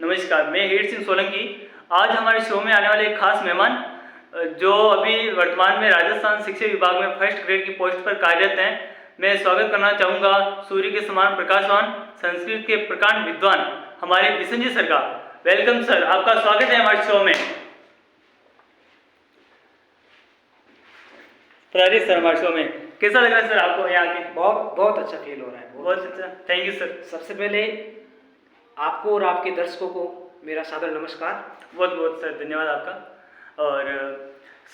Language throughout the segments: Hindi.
नमस्कार, मैं हीर सिंह सोलंकी। आज हमारे शो में आने वाले एक खास मेहमान जो अभी वर्तमान में राजस्थान शिक्षा विभाग में फर्स्ट ग्रेड की पोस्ट पर कार्यरत हैं। मैं स्वागत करना चाहूँगा सूर्य के समान प्रकाशवान, संस्कृत के प्रकांड विद्वान हमारे बिशन जी सर का। वेलकम सर, आपका स्वागत है हमारे शो में। प्रहरी सर, हमारे शो में कैसा लग रहा है सर आपको यहाँ के? बहुत अच्छा फील हो रहा है। बहुत अच्छा, थैंक यू सर। सबसे पहले आपको और आपके दर्शकों को मेरा सादर नमस्कार। बहुत बहुत सर धन्यवाद आपका। और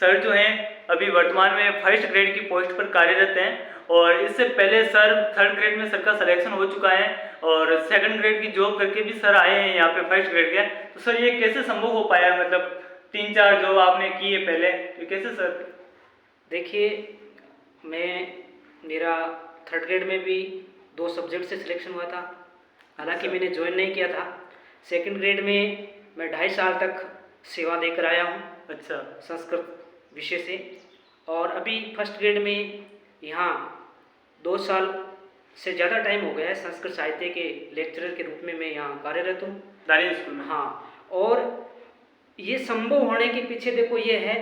सर जो हैं अभी वर्तमान में फर्स्ट ग्रेड की पोस्ट पर कार्यरत हैं और इससे पहले सर थर्ड ग्रेड में सर का सिलेक्शन हो चुका है और सेकंड ग्रेड की जॉब करके भी सर आए हैं यहाँ पे फर्स्ट ग्रेड के। तो सर ये कैसे संभव हो पाया? मतलब 3-4 जॉब आपने की है पहले, तो कैसे सर? देखिए, मेरा थर्ड ग्रेड में भी 2 सब्जेक्ट से सिलेक्शन हुआ था। हालांकि मैंने ज्वाइन नहीं किया था। सेकंड ग्रेड में मैं 2.5 साल तक सेवा देकर आया हूँ। अच्छा। संस्कृत विषय से। और अभी फर्स्ट ग्रेड में यहाँ 2 साल से ज़्यादा टाइम हो गया है। संस्कृत साहित्य के लेक्चरर के रूप में मैं यहाँ कार्यरत हूँ दारिन स्कूल में। हाँ, और ये संभव होने के पीछे देखो ये है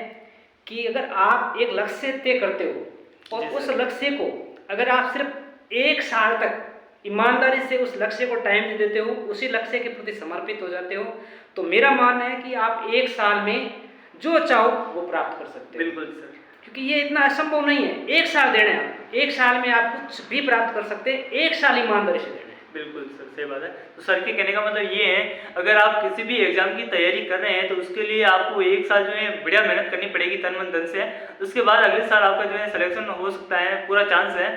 कि अगर आप एक लक्ष्य तय करते हो और उस लक्ष्य को अगर आप सिर्फ 1 साल तक ईमानदारी से उस लक्ष्य को टाइम दे देते हो, उसी लक्ष्य के प्रति समर्पित हो जाते हो, तो मेरा मानना है कि आप 1 साल में जो चाहो वो प्राप्त कर सकते हो। बिल्कुल सर, क्योंकि ये इतना असंभव नहीं है। 1 साल देना है, 1 साल में आप कुछ भी प्राप्त कर सकते हैं। 1 साल ईमानदारी से देना है। बिल्कुल सर, सही बात है। तो सर के कहने का मतलब ये है, अगर आप किसी भी एग्जाम की तैयारी कर रहे हैं तो उसके लिए आपको 1 साल जो है बढ़िया मेहनत करनी पड़ेगी तन मन धन से। उसके बाद अगले साल आपका जो है सिलेक्शन हो सकता है, पूरा चांस है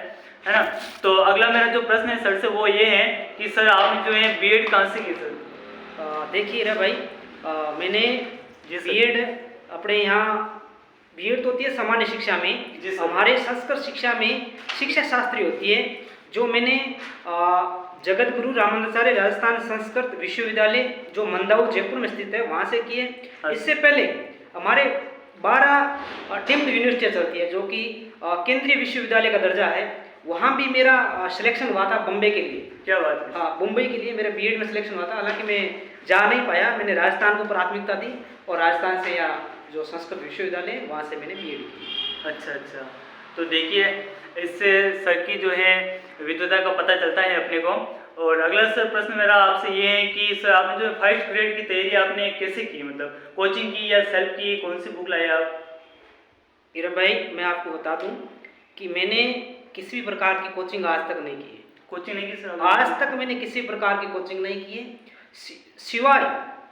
ना। तो अगला मेरा जो प्रश्न है सर से वो ये है कि सर आपने जो है बीएड कहाँ से की सर? देखिए रे भाई, मैंने बीएड अपने यहाँ बीएड तो होती है सामान्य शिक्षा में, हमारे संस्कृत शिक्षा में शिक्षा शास्त्री होती है, जो मैंने जगत गुरु रामानंदाचार्य राजस्थान संस्कृत विश्वविद्यालय जो मंदाऊ जयपुर में स्थित है वहाँ से किए। इससे पहले हमारे 12 टिम्ड यूनिवर्सिटियाँ चलती है जो कि केंद्रीय विश्वविद्यालय का दर्जा है। वहाँ भी मेरा सिलेक्शन हुआ था बम्बई के लिए। क्या बात है? हाँ, मुंबई के लिए मेरा बीएड में सिलेक्शन हुआ था। हालांकि मैं जा नहीं पाया, मैंने राजस्थान को प्राथमिकता दी और राजस्थान से यहाँ जो संस्कृत विश्वविद्यालय है वहाँ से मैंने बीएड की। अच्छा। तो देखिए, इससे सर की जो है विद्वता का पता चलता है अपने को। और अगला सर प्रश्न मेरा आपसे ये है कि सर आपने जो फर्स्ट ग्रेड की तैयारी आपने कैसे की? मतलब कोचिंग की या सेल्फ की? कौन सी बुक लाए आप? इरम भाई, मैं आपको बता दूं कि मैंने किसी भी प्रकार की कोचिंग आज तक नहीं की है। कोचिंग नहीं की सर? आज तक मैंने किसी प्रकार की कोचिंग नहीं की है, सिवाय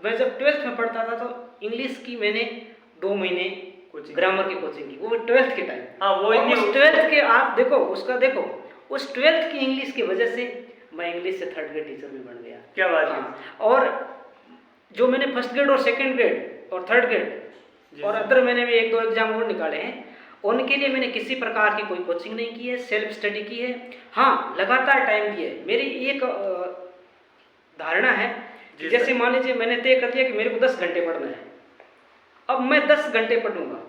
मैं जब 12th में पढ़ता था तो इंग्लिश की मैंने 2 महीने ग्रामर की कोचिंग की, वो 12th के टाइम। हाँ, वो उस 12th के आप देखो, उस 12th की इंग्लिश की वजह से मैं इंग्लिश से थर्ड ग्रेड टीचर भी बन गया। क्या बात है? और जो मैंने फर्स्ट ग्रेड और सेकंड ग्रेड और थर्ड ग्रेड और अदर मैंने भी 1-2 एग्जाम और निकाले हैं, उनके लिए मैंने किसी प्रकार की कोई कोचिंग नहीं की है, सेल्फ स्टडी की है। हाँ, लगातार टाइम दिया है। मेरी एक धारणा है कि जैसे मान लीजिए मैंने तय कर दिया कि मेरे को 10 घंटे पढ़ना है, अब मैं 10 घंटे पढ़ूंगा।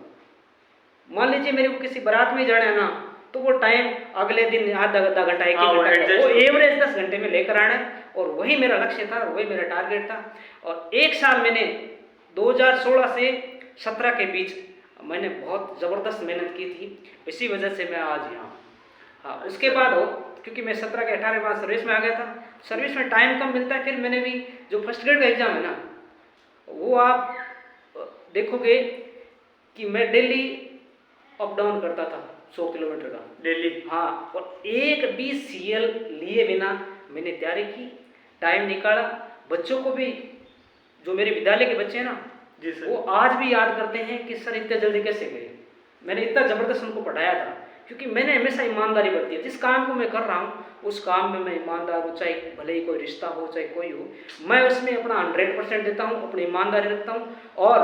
मान लीजिए मेरे को किसी बारात में जाना है ना, तो वो टाइम अगले दिन आधा घंटा 1 घंटा वो एवरेज 10 घंटे में लेकर आना है। और वही मेरा लक्ष्य था, वही मेरा टारगेट था। और 1 साल मैंने 2016 से 17 के बीच मैंने बहुत ज़बरदस्त मेहनत की थी। इसी वजह से मैं आज यहाँ। हाँ, उसके बाद क्योंकि मैं 17 के 18 बाद सर्विस में आ गया था। सर्विस में टाइम कम मिलता है। फिर मैंने भी जो फर्स्ट ग्रेड का एग्ज़ाम है ना, वो आप देखोगे कि मैं डेली अप डाउन करता था 100 किलोमीटर का डेली। हाँ, और एक भी सीएल लिए बिना मैंने तैयारी की, टाइम निकाला। बच्चों को भी, जो मेरे विद्यालय के बच्चे हैं ना, वो आज भी याद करते हैं कि सर इतने जल्दी कैसे गए। मैंने इतना ज़बरदस्त उनको पढ़ाया था, क्योंकि मैंने हमेशा ईमानदारी बरती है। जिस काम को मैं कर रहा हूँ उस काम में मैं ईमानदार हूँ, चाहे भले ही कोई रिश्ता हो चाहे कोई हो, मैं उसमें अपना 100% देता हूँ, अपनी ईमानदारी रखता हूँ। और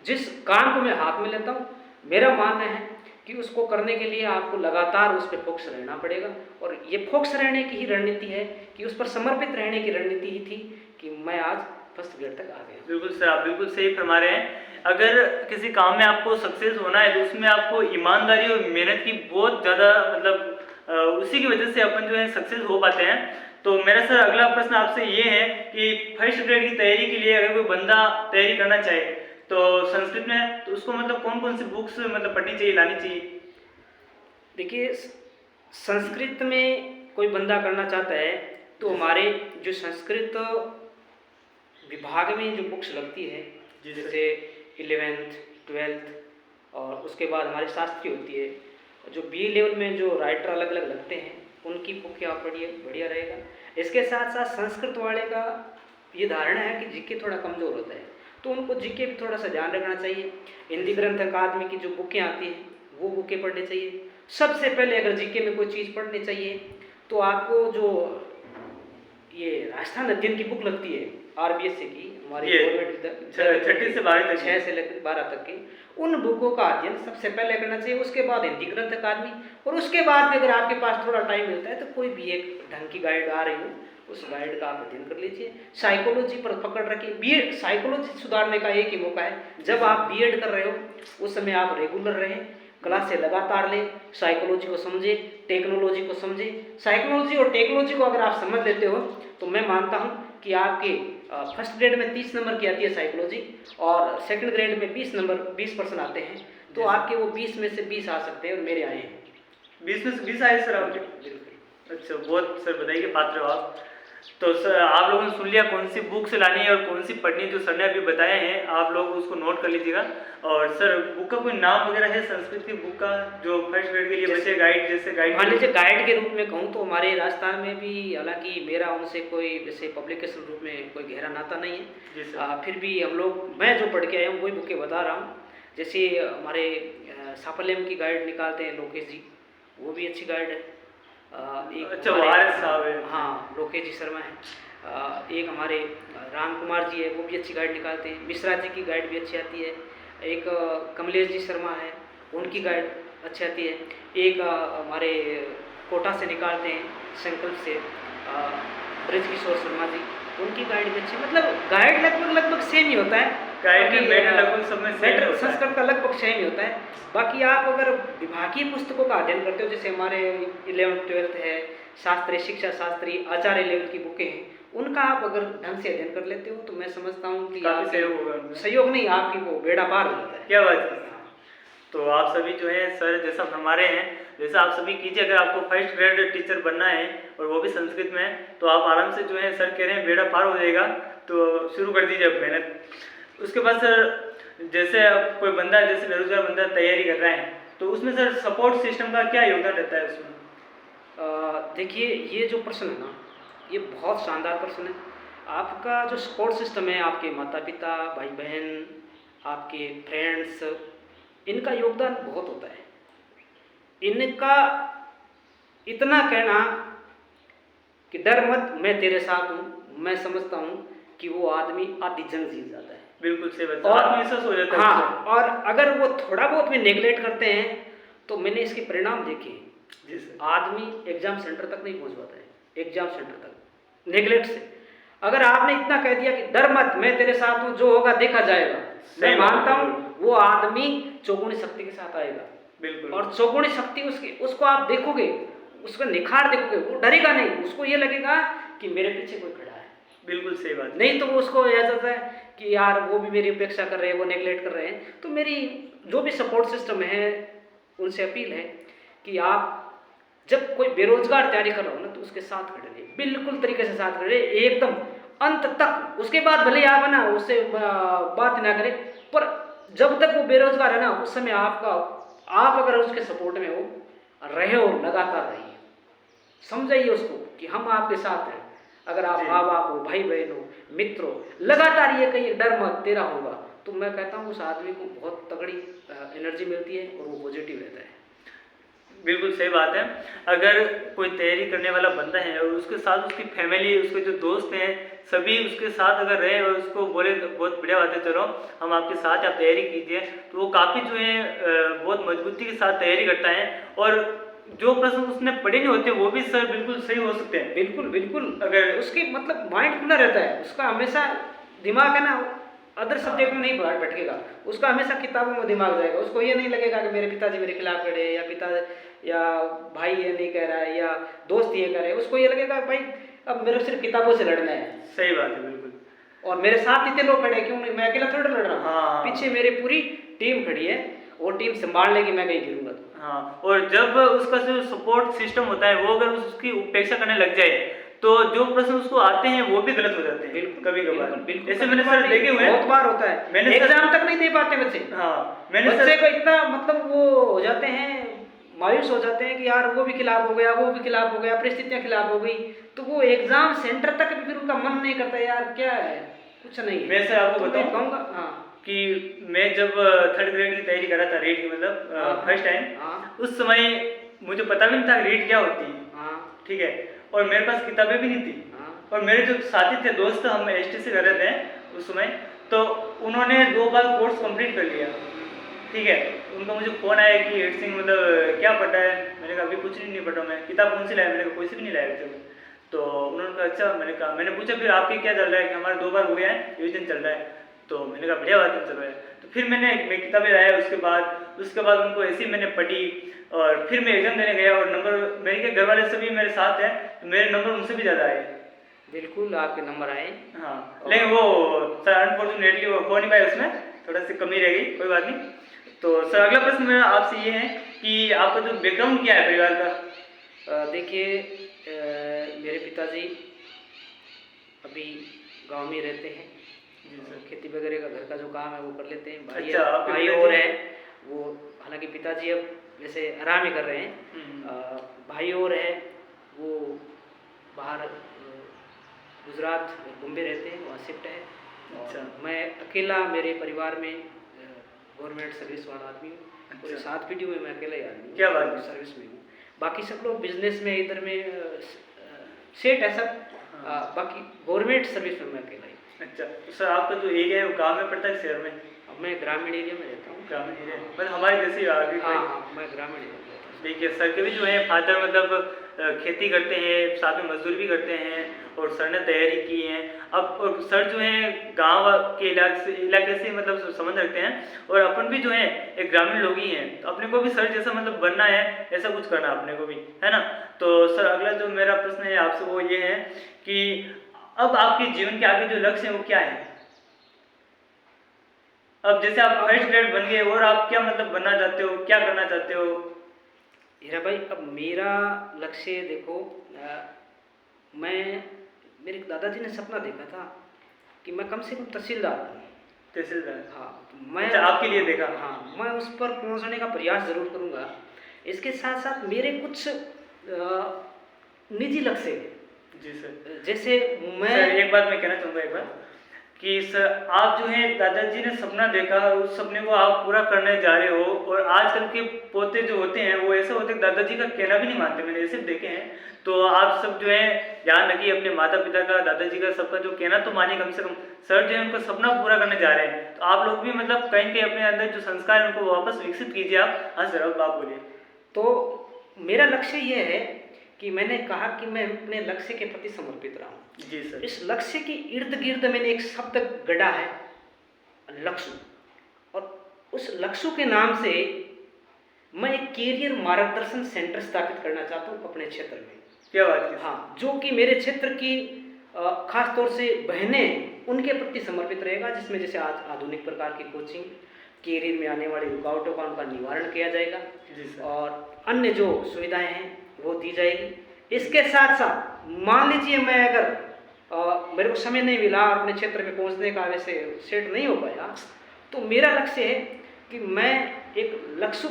जिस काम को मैं हाथ में लेता हूँ, मेरा मानना है कि उसको करने के लिए आपको लगातार उस पर फोकस रहना पड़ेगा। और ये फोकस रहने की ही रणनीति है, कि उस पर समर्पित रहने की रणनीति ही थी कि मैं आज फर्स्ट ग्रेड तक आ गया। बिल्कुल सर, आप बिल्कुल सही फरमा रहे हैं। अगर किसी काम में आपको सक्सेस होना है तो उसमें आपको ईमानदारी और मेहनत की बहुत ज़्यादा, मतलब उसी की वजह से अपन जो है सक्सेस हो पाते हैं। तो मेरा सर अगला प्रश्न आपसे ये है कि फर्स्ट ग्रेड की तैयारी के लिए अगर कोई बंदा तैयारी करना चाहे तो संस्कृत में, तो उसको मतलब कौन कौन सी बुक्स मतलब पढ़नी चाहिए, लानी चाहिए? देखिए, संस्कृत में कोई बंदा करना चाहता है तो हमारे जो संस्कृत विभाग में जो बुक्स लगती है, जी सर। जैसे 11th 12th और उसके बाद हमारी शास्त्री होती है, जो बी लेवल में जो राइटर अलग अलग लगते हैं उनकी बुक आप पढ़िए, बढ़िया रहेगा। इसके साथ साथ संस्कृत वाले का ये धारणा है कि जीके थोड़ा कमज़ोर होता है, तो उनको जीके भी थोड़ा सा ध्यान रखना चाहिए। हिंदी ग्रंथ अकादमी की जो बुकें आती हैं वो बुकें पढ़नी चाहिए। सबसे पहले अगर जीके में कोई चीज़ पढ़नी चाहिए तो आपको जो ये राजस्थान अध्ययन की बुक लगती है आरबीएससी की, हमारी ये गवर्नमेंट 6 से 12 तक, 6 से लेकर 12 तक के, उन बुकों का अध्ययन सबसे पहले करना चाहिए। उसके बाद हिंदी ग्रंथ अकादमी, और उसके बाद भी अगर आपके पास थोड़ा टाइम मिलता है तो कोई भी एक ढंग की गाइड आ रही हो उस गाइड का आप अध्ययन कर लीजिए। साइकोलॉजी पर पकड़ रखिए। बीएड साइकोलॉजी सुधारने का एक ही मौका है, जब आप बीएड कर रहे हो उस समय आप रेगुलर रहें, क्लासें लगातार लें, साइकोलॉजी को समझे, टेक्नोलॉजी को समझे। साइकोलॉजी और टेक्नोलॉजी को अगर आप समझ लेते हो तो मैं मानता हूँ कि आपके फर्स्ट ग्रेड में 30 नंबर की आती है साइकोलॉजी और सेकंड ग्रेड में 20% आते हैं, तो आपके वो 20 में से 20 आ सकते हैं और मेरे आए हैं। 20 में से 20 आए सर आपके? बिल्कुल। अच्छा, बहुत सर बधाई के पात्र हो आप। तो सर आप लोगों ने सुन लिया कौन सी बुक्स लानी है और कौन सी पढ़नी है, जो सर ने अभी बताया है, आप लोग उसको नोट कर लीजिएगा। और सर बुक का कोई नाम वगैरह है संस्कृत की बुक का जो फर्स्ट ग्रेड के लिए बचे, गाइड जैसे गाइड? मान लीजिए गाइड के रूप में कहूँ तो हमारे राजस्थान में भी, हालांकि मेरा उनसे कोई जैसे पब्लिकेशन रूप में कोई गहरा नाता नहीं है, जी सर। फिर भी हम लोग, मैं जो पढ़ के आया हूँ वही बुकें बता रहा हूँ। जैसे हमारे साफल्यम की गाइड निकालते हैं लोकेश जी, वो भी अच्छी गाइड है। अच्छा, वारिस साहब है। हाँ, लोकेश जी शर्मा है। एक हमारे राम कुमार जी है, वो भी अच्छी गाइड निकालते हैं। मिश्रा जी की गाइड भी अच्छी आती है। एक कमलेश जी शर्मा है, उनकी गाइड अच्छी आती है। एक हमारे कोटा से निकालते हैं, संकल्प से ब्रज किशोर शर्मा जी, उनकी गाइड भी अच्छी। मतलब गाइड लगभग सेम ही होता है। गाइड में बाकी, मैटर लगभग सब में सेम मैटर होता है। संस्कृत का लगभग सेम ही होता है। बाकी आप अगर विभागीय पुस्तकों का अध्ययन करते हो, जैसे हमारे 11th 12th है, शास्त्री, शिक्षा शास्त्री, आचार्य लेवल की बुकें हैं, उनका आप अगर ढंग से अध्ययन कर लेते हो तो मैं समझता हूँ कि काफी आपके- सहयोग होगा उनमें। सहयोग नहीं, आपकी वो बेड़ा पार हो जाता है। क्या बात है। तो आप सभी जो है सर जैसा फरमा रहे हैं वैसा आप सभी कीजिए। अगर आपको फर्स्ट ग्रेड टीचर बनना है और वो भी संस्कृत में, तो आप आराम से जो है सर कह रहे हैं बेड़ा पार हो जाएगा, तो शुरू कर दीजिए अब मेहनत। उसके बाद सर जैसे अब कोई बंदा, जैसे बेरोजगार बंदा तैयारी कर रहा है, तो उसमें सर सपोर्ट सिस्टम का क्या योगदान रहता है उसमें? देखिए, ये जो प्रश्न है ना, ये बहुत शानदार प्रश्न है। आपका जो सपोर्ट सिस्टम है, आपके माता पिता, भाई बहन, आपके फ्रेंड्स, इनका योगदान बहुत होता है। इनका इतना कहना कि डर मत, मैं तेरे साथ हूँ, मैं समझता हूँ कि वो आदमी आधी जंग जीत जाता है। बिल्कुल सही बात, और- आत्मविश्वास हो जाता है। हाँ, और अगर वो थोड़ा बहुत भी नेगलेक्ट करते हैं तो मैंने इसके परिणाम देखे हैं। जी सर। आदमी एग्जाम सेंटर तक नहीं पहुंच पाता है, एग्जाम सेंटर तक नेगलेक्ट से। अगर आपने इतना कह दिया कि डर मत, मैं तेरे साथ हूँ, जो होगा देखा जाएगा, मैं मानता हूँ वो आदमी चौगुनी शक्ति के साथ आएगा। बिल्कुल। और चौगुनी शक्ति उसको आप देखोगे, उसका निखार देखोगे, वो डरेगा नहीं, उसको ये लगेगा कि मेरे पीछे कोई खड़ा है। बिल्कुल सही बात। नहीं तो वो उसको यह जाता है कि यार वो भी मेरी उपेक्षा कर रहे हैं, वो नेगलेक्ट कर रहे हैं। तो मेरी जो भी सपोर्ट सिस्टम है उनसे अपील है कि आप जब कोई बेरोजगार तैयारी कर रहा हो ना तो उसके साथ खड़े रहिए, बिल्कुल तरीके से साथ खड़े रहिए एकदम अंत तक। उसके बाद भले आप ना उससे बात ना करें, पर जब तक वो बेरोजगार है ना उस समय आप अगर उसके सपोर्ट में हो, रहे हो, लगातार रहिए, समझाइए उसको कि हम आपके साथ हैं। अगर आप माँ बाप हो, भाई बहन हो, मित्र हो, लगातार ये कहिए डर मत, तेरा होगा, तो मैं कहता हूँ उस आदमी को बहुत तगड़ी एनर्जी मिलती है और वो पॉजिटिव रहता है। बिल्कुल सही बात है। अगर कोई तैयारी करने वाला बंदा है और उसके साथ उसकी फैमिली, उसके जो दोस्त हैं, सभी उसके साथ अगर रहे और उसको बोले बहुत बढ़िया बात है, चलो हम आपके साथ, आप तैयारी कीजिए, तो वो काफ़ी जो है बहुत मजबूती के साथ तैयारी करता है। और जो प्रश्न उसने पढ़े नहीं होते वो भी सर बिल्कुल सही हो सकते हैं। बिल्कुल बिल्कुल, अगर उसकी मतलब माइंड खुला रहता है, उसका हमेशा दिमाग है ना अदर सब्जेक्ट में नहीं भटकेगा, उसका हमेशा किताबों में दिमाग जाएगा। उसको ये नहीं लगेगा कि मेरे पिताजी मेरे खिलाफ खड़े, या भाई ये नहीं कह रहा है, या दोस्त ये कह रहे हैं। उसको ये लगेगा भाई अब मेरे को सिर्फ किताबों से लड़ना है। सही बात है, बिल्कुल। और मेरे साथ इतने लोग खड़े हैं, क्यों नहीं, मैं अकेला थोड़ा लड़ रहा हूँ। हाँ। पीछे मेरी पूरी टीम खड़ी है, वो टीम संभाल लेगी, मैं कहीं गिरूंगा तो। हाँ, और जब उसका जो सपोर्ट सिस्टम होता है वो अगर उसकी उपेक्षा करने लग जाए तो जो प्रश्न उसको आते हैं वो भी गलत हो जाते हैं बिल्कुल, कभी कभार। बिल्कुल, जैसे मैंने सर देखे हुए हैं, बहुत बार होता है, मैंने एग्जाम तक नहीं दे पाते बच्चे। हाँ, मैंने बच्चे को इतना मतलब वो हो जाते हैं, मायूस हो जाते हैं कि यार वो भी खिलाफ हो गया, वो भी खिलाफ हो गया, परिस्थितियां खिलाफ हो गई, तो वो एग्जाम सेंटर तक भी फिर उनका मन नहीं करता यार क्या है, कुछ नहीं है। मैं सर आपको तो मैं बताऊं कहूँगा हाँ कि मैं जब थर्ड ग्रेड की तैयारी कर रहा था, रीट की, मतलब फर्स्ट टाइम, हाँ उस समय मुझे पता भी नहीं था रीट क्या होती है, हाँ ठीक है, और मेरे पास किताबें भी नहीं थी। हाँ और मेरे जो साथी थे, दोस्त, हम एसटी से कर रहे थे उस समय, तो उन्होंने 2 बार कोर्स कंप्लीट कर लिया, ठीक है। उनका मुझे फ़ोन आया कि हिट सिंह मतलब क्या पढ़ा है, मैंने कहा अभी कुछ नहीं पढ़ा, मैं किताब कौन सी लाया, मैंने कहा कोई सी भी नहीं लाया थे। तो उन्होंने कहा अच्छा, मैंने पूछा फिर आपके क्या चल रहा है, कि हमारे 2 बार हो गया है, रिविजन चल रहा है। तो मैंने कहा बढ़िया बात चल रहा है। तो फिर मैं किताबें लाया, उसके बाद उनको ऐसी मैंने पढ़ी, और फिर मैं एग्जाम देने गया, और नंबर मेरे के घर वाले सभी मेरे साथ हैं, तो मेरे नंबर उनसे भी ज़्यादा आए। बिल्कुल आपके नंबर आए। हाँ, लेकिन वो सर अनफॉर्चुनेटली वो हो नहीं पाया, उसमें थोड़ा सी कमी रह गई, कोई बात नहीं। तो सर अगला प्रश्न मेरा आपसे ये है कि आपका जो बैकग्राउंड क्या है परिवार का? देखिए मेरे पिताजी अभी गांव में रहते हैं, खेती वगैरह का घर का जो काम है वो कर लेते हैं। भाई अच्छा, आपके भाई पिताजी- और है वो, हालांकि पिताजी अब वैसे आराम ही कर रहे हैं। भाई और है वो बाहर गुजरात बॉम्बे रहते हैं, वहाँ शिफ्ट है। अच्छा। और मैं अकेला मेरे परिवार में गवर्नमेंट सर्विस वाला आदमी हूँ। पूरे 7 पीढ़ी में मैं अकेला ही आदमी हूँ, क्या बात है। सर्विस में हूँ। बाकी सब लोग बिजनेस में इधर में सेट है सब। बाकी गवर्नमेंट सर्विस में मैं अकेला ही। अच्छा, तो सर आपका जो एरिया है वो गाँव में पड़ता है शहर में? अब मैं ग्रामीण एरिया में रहता हूँ। ग्रामीण एरिया, मतलब हमारे जैसे आगे हाँ हाँ, मैं ग्रामीण एरिया में रहता हूँ। देखिए सर के भी जो है फादर मतलब खेती करते हैं, साथ में मजदूरी भी करते हैं, और सर ने तैयारी की है। अब और सर जो है गांव के इलाके से मतलब संबंध रखते हैं, और अपन भी जो है एक ग्रामीण लोग ही हैं, तो अपने को भी सर जैसा मतलब बनना है, ऐसा कुछ करना अपने को भी है ना। तो सर अगला जो मेरा प्रश्न है आपसे वो ये है कि अब आपके जीवन के आगे जो लक्ष्य है वो क्या है? अब जैसे आप फर्स्ट ग्रेड बन गए, और आप क्या मतलब बनना चाहते हो, क्या करना चाहते हो? हीरा भाई, अब मेरा लक्ष्य देखो, मेरे दादाजी ने सपना देखा था कि मैं कम से कम तहसीलदार बनूं। तहसीलदार? हाँ, तो मैं अच्छा, आपके लिए देखा? हाँ, मैं उस पर पहुंचने का प्रयास जरूर करूंगा। इसके साथ साथ मेरे कुछ निजी लक्ष्य हैं। जी सर। जैसे मैं सर एक बात मैं कहना चाहूँगा, एक बात कि सर आप जो है दादाजी ने सपना देखा, उस सपने को आप पूरा करने जा रहे हो, और आजकल के पोते जो होते हैं वो ऐसे होते हैं दादाजी का कहना भी नहीं मानते, मैंने ऐसे देखे हैं। तो आप सब जो है ध्यान रखिए अपने माता पिता का, दादाजी का, सबका जो कहना तो मानिए कम से कम। सर जो है उनका सपना पूरा करने जा रहे हैं, तो आप लोग भी मतलब कहीं कहीं अपने अंदर जो संस्कार है उनको वापस विकसित कीजिए आप। हाँ सर, अब आप बोलिए। तो मेरा लक्ष्य ये है कि मैंने कहा कि मैं अपने लक्ष्य के प्रति समर्पित रहा हूँ। जी सर। इस लक्ष्य के इर्द गिर्द मैंने एक शब्द गढ़ा है, लक्ष्य, और उस लक्ष्य के नाम से मैं एक कैरियर मार्गदर्शन सेंटर स्थापित करना चाहता हूँ अपने क्षेत्र में। क्या बात है। हाँ, जो कि मेरे क्षेत्र की खास तौर से बहनें उनके प्रति समर्पित रहेगा, जिसमें जैसे आज आधुनिक प्रकार की कोचिंग, कैरियर में आने वाली रुकावटों का उनका निवारण किया जाएगा, जी सर। और अन्य जो सुविधाएं हैं वो दी जाएगी। इसके साथ साथ मान लीजिए मैं अगर मेरे को समय नहीं मिला और अपने क्षेत्र में पहुंचने का वैसे सेट नहीं हो पाया, तो मेरा लक्ष्य है कि मैं एक लक्ष्य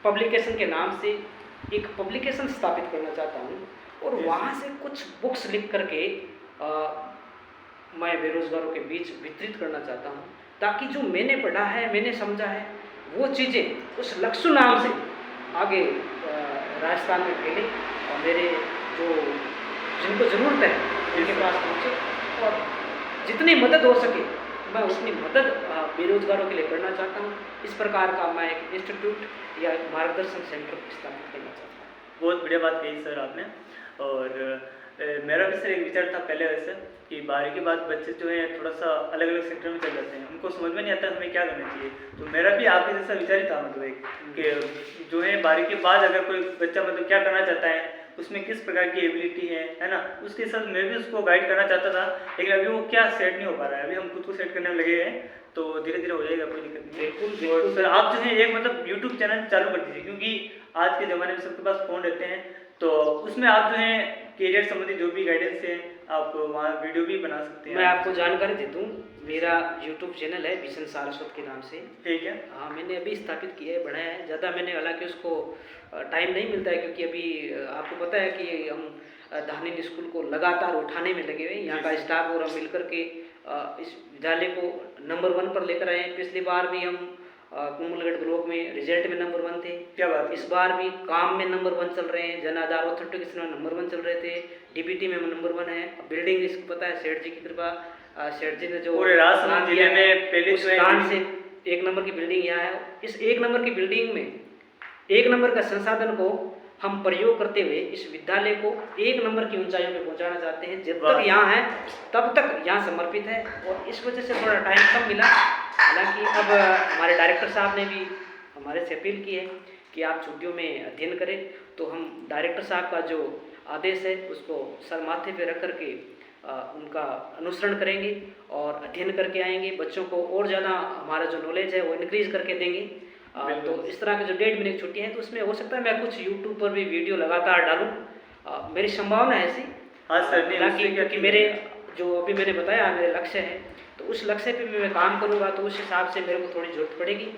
पब्लिकेशन के नाम से एक पब्लिकेशन स्थापित करना चाहता हूं, और वहाँ से कुछ बुक्स लिख करके मैं बेरोजगारों के बीच वितरित करना चाहता हूँ, ताकि जो मैंने पढ़ा है, मैंने समझा है, वो चीज़ें उस लक्ष्य नाम से आगे राजस्थान में फैले, और मेरे जो जिनको ज़रूरत है उनके पास पहुँचे, और जितनी मदद हो सके मैं उतनी मदद बेरोजगारों के लिए करना चाहता हूँ। इस प्रकार का मैं एक इंस्टीट्यूट या एक मार्गदर्शन सेंटर स्थापित करना चाहता हूँ। बहुत बढ़िया बात कही सर आपने। और मेरा भी सर एक विचार था पहले वैसे कि 12वीं के बाद बच्चे जो हैं थोड़ा सा अलग अलग सेक्टर में चल जाते हैं, उनको समझ में नहीं आता हमें क्या करना चाहिए। तो मेरा भी आपके जैसा विचार ही था, मतलब एक कि जो है 12वीं के बाद अगर कोई बच्चा मतलब क्या करना चाहता है उसमें किस प्रकार की एबिलिटी है ना, उसके साथ मैं भी उसको गाइड करना चाहता था, लेकिन अभी वो क्या सेट नहीं हो पा रहा है। अभी हम खुद को सेट करने में लगे हैं, तो धीरे धीरे हो जाएगा, कोई दिक्कत नहीं है। बिल्कुल और बिल्कुल सर आप जो है एक मतलब यूट्यूब चैनल चालू कर दीजिए, क्योंकि आज के ज़माने में सबके पास फ़ोन रहते हैं, तो उसमें आप जो है करियर संबंधी जो भी गाइडेंस है आप वहाँ वीडियो भी बना सकते हैं। मैं आपको जानकारी दे दूँ, मेरा यूट्यूब चैनल है विशन सारस्वत के नाम से। ठीक है। हाँ, मैंने अभी स्थापित किया है, बढ़ाया है ज़्यादा। मैंने हालांकि उसको टाइम नहीं मिलता है, क्योंकि अभी आपको पता है कि हम धानिन स्कूल को लगातार उठाने में लगे हुए हैं। यहाँ का स्टाफ और हम मिलकर के इस विद्यालय को नंबर 1 पर लेकर आए हैं। पिछली बार भी हम कुमलगढ़ ब्लॉक में रिजल्ट में नंबर 1 थे। क्या बात। इस बार भी काम में नंबर 1 चल रहे हैं, जन आधार ऑथेंटिकेशन में नंबर 1 चल रहे थे, डीबीटी में नंबर 1 है। बिल्डिंग इसको पता है, सेठ जी की कृपा, सेठ जी ने जो पूरे राजसमंद जिले में पहले उस स्थान से 1 नंबर की बिल्डिंग यहाँ है। इस 1 नंबर की बिल्डिंग में 1 नंबर का संसाधन को हम प्रयोग करते हुए इस विद्यालय को 1 नंबर की ऊंचाइयों पे पहुंचाना चाहते हैं। जब तक यहाँ है तब तक यहाँ समर्पित है, और इस वजह से थोड़ा टाइम कम मिला। हालांकि अब हमारे डायरेक्टर साहब ने भी हमारे से अपील की है कि आप छुट्टियों में अध्ययन करें, तो हम डायरेक्टर साहब का जो आदेश है उसको सर माथे पे रख करके उनका अनुसरण करेंगे और अध्ययन करके आएंगे। बच्चों को और ज़्यादा हमारा जो नॉलेज है वो इंक्रीज करके देंगे। तो इस तरह के जो 1.5 महीने की छुट्टी है, तो उसमें हो सकता है मैं कुछ यूट्यूब पर भी वीडियो लगातार डालूँ। मेरी संभावना है ऐसी। हाँ सर, हालांकि क्योंकि मेरे जो अभी मैंने बताया मेरे लक्ष्य है, तो उस लक्ष्य पे भी मैं काम करूँगा, तो उस हिसाब से मेरे को थोड़ी जरूरत पड़ेगी।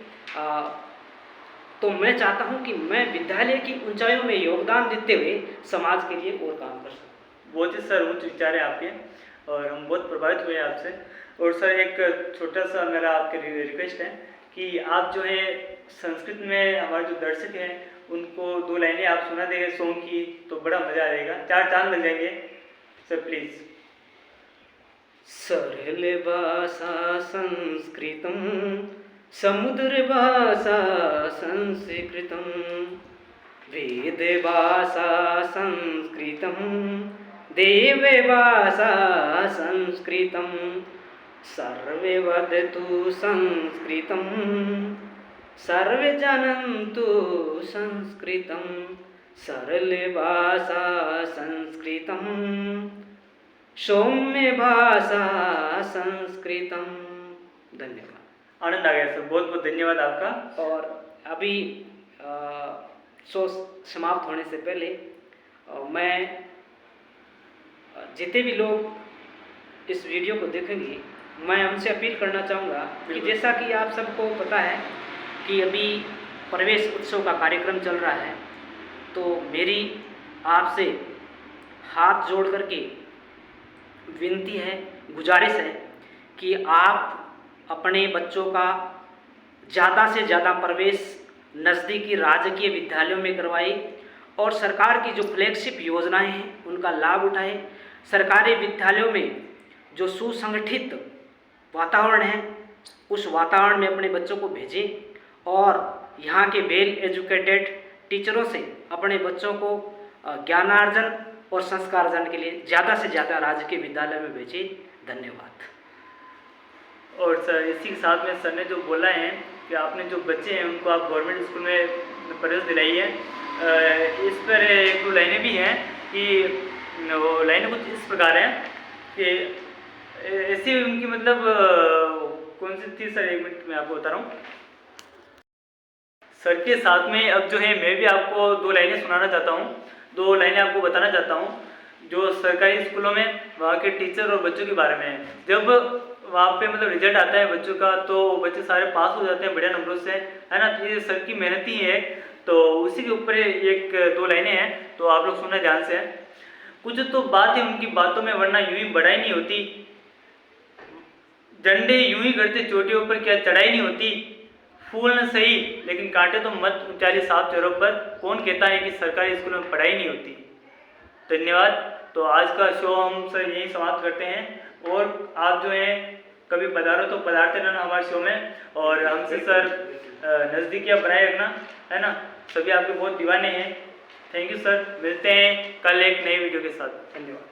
तो मैं चाहता हूँ कि मैं विद्यालय की ऊंचाइयों में योगदान देते हुए समाज के लिए और काम कर सकूँ। बहुत ही सर उच्च विचार है आपके, और हम बहुत प्रभावित हुए आपसे। और सर एक छोटा सा मेरा आपके रिक्वेस्ट है कि आप जो है संस्कृत में हमारे जो दर्शक हैं उनको 2 लाइनें आप सुना देंगे सॉन्ग की, तो बड़ा मज़ा आएगा, 4 चांद लग जाएंगे सर, प्लीज़। सरल भाषा संस्कृतं समुद्र भाषा संस्कृतं वेद भाषा संस्कृतं देव भाषा संस्कृतं सर्वे वदतु संस्कृतं सर्वे जानन्तु संस्कृतं सरल भाषा संस्कृतं सौम्य भाषा संस्कृतम। धन्यवाद। आनंद आ गया सर, बहुत बहुत धन्यवाद आपका। और अभी शो समाप्त होने से पहले मैं जितने भी लोग इस वीडियो को देखेंगे, मैं उनसे अपील करना चाहूँगा कि जैसा कि आप सबको पता है कि अभी प्रवेश उत्सव का कार्यक्रम चल रहा है, तो मेरी आपसे हाथ जोड़ करके विनती है, गुजारिश है कि आप अपने बच्चों का ज़्यादा से ज़्यादा प्रवेश नज़दीकी राजकीय विद्यालयों में करवाएं, और सरकार की जो फ्लैगशिप योजनाएं हैं उनका लाभ उठाएं। सरकारी विद्यालयों में जो सुसंगठित वातावरण है, उस वातावरण में अपने बच्चों को भेजें, और यहाँ के वेल एजुकेटेड टीचरों से अपने बच्चों को ज्ञानार्जन और संस्कारजन के लिए ज़्यादा से ज़्यादा राजकीय विद्यालय में भेजें। धन्यवाद। और सर इसी के साथ में सर ने जो बोला है कि आपने जो बच्चे हैं उनको आप गवर्नमेंट स्कूल में प्रवेश दिलाई है, इस पर 1-2 लाइनें भी हैं कि वो लाइनें कुछ इस प्रकार हैं कि ऐसी उनकी मतलब कौन सी थी सर, 1 मिनट में आपको बता रहा हूँ। सर के साथ में अब जो है मैं भी आपको 2 लाइनें सुनाना चाहता हूँ, 2 लाइनें आपको बताना चाहता हूँ जो सरकारी स्कूलों में वहाँ के टीचर और बच्चों के बारे में है। जब वहाँ पे मतलब रिजल्ट आता है बच्चों का, तो बच्चे सारे पास हो जाते हैं बढ़िया नंबरों से, है ना। ये सर की मेहनत ही है, तो उसी के ऊपर 1-2 लाइनें हैं, तो आप लोग सुनना ध्यान से। कुछ तो बात है उनकी बातों में, वरना यूं ही बढ़ाई नहीं होती, डंडे यूं ही करते चोटियों पर, क्या चढ़ाई नहीं होती। फूल न सही लेकिन कांटे तो मत उचाले साफ चेहरों पर, कौन कहता है कि सरकारी स्कूलों में पढ़ाई नहीं होती। धन्यवाद। तो आज का शो हम सर यही समाप्त करते हैं, और आप जो हैं कभी पधारो तो पधारते रहना हमारे शो में, और हमसे सर नज़दीकियाँ बनाए रखना, है ना। सभी आपके बहुत दीवाने हैं। थैंक यू सर, मिलते हैं कल एक नई वीडियो के साथ। धन्यवाद।